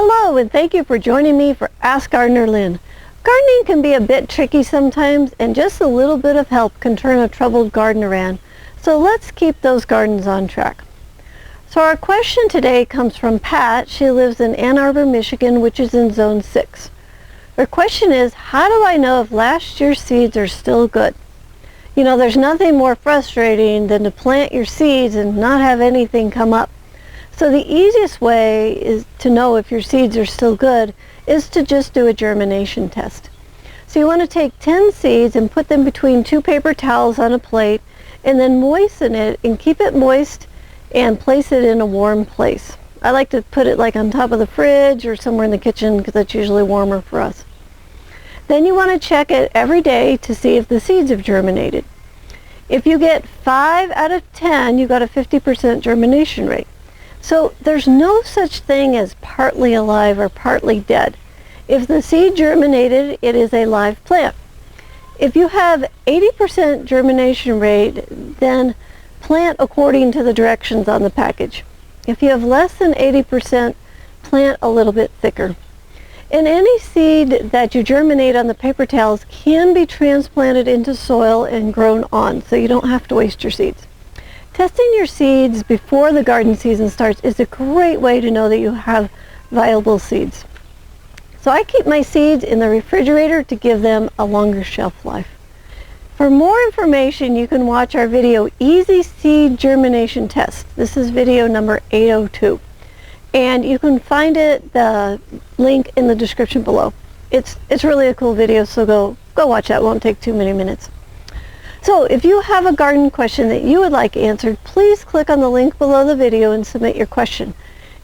Hello, and thank you for joining me for Ask Gardener Lynn. Gardening can be a bit tricky sometimes, and just a little bit of help can turn a troubled garden around. So let's keep those gardens on track. So our question today comes from Pat. She lives in Ann Arbor, Michigan, which is in Zone 6. Her question is, how do I know if last year's seeds are still good? You know, there's nothing more frustrating than to plant your seeds and not have anything come up. So the easiest way is to know if your seeds are still good is to just do a germination test. So you want to take 10 seeds and put them between 2 paper towels on a plate and then moisten it and keep it moist and place it in a warm place. I like to put it like on top of the fridge or somewhere in the kitchen because that's usually warmer for us. Then you want to check it every day to see if the seeds have germinated. If you get 5 out of 10, you got a 50% germination rate. So there's no such thing as partly alive or partly dead. If the seed germinated, it is a live plant. If you have 80% germination rate, then plant according to the directions on the package. If you have less than 80%, plant a little bit thicker. And any seed that you germinate on the paper towels can be transplanted into soil and grown on, so you don't have to waste your seeds. Testing your seeds before the garden season starts is a great way to know that you have viable seeds. So I keep my seeds in the refrigerator to give them a longer shelf life. For more information, you can watch our video, Easy Seed Germination Test. This is video number 802. And you can find the link in the description below. It's really a cool video, so go watch that. It won't take too many minutes. So if you have a garden question that you would like answered, please click on the link below the video and submit your question.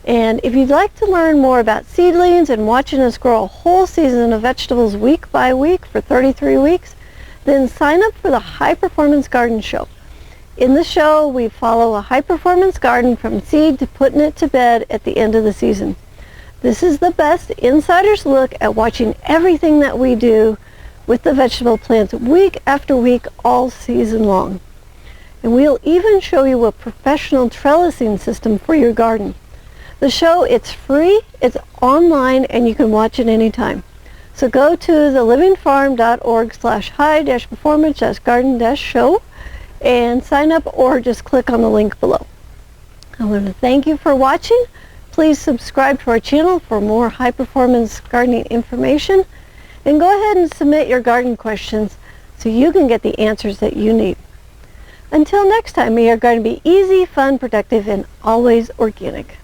And if you'd like to learn more about seedlings and watching us grow a whole season of vegetables week by week for 33 weeks, then sign up for the High Performance Garden Show. In the show, we follow a high-performance garden from seed to putting it to bed at the end of the season. This is the best insider's look at watching everything that we do with the vegetable plants week after week all season long. And we'll even show you a professional trellising system for your garden. The show, it's free, it's online, and you can watch it anytime. So go to thelivingfarm.org/high-performance-garden-show and sign up, or just click on the link below. I want to thank you for watching. Please subscribe to our channel for more high-performance gardening information. And go ahead and submit your garden questions so you can get the answers that you need. Until next time, may your garden be easy, fun, productive, and always organic.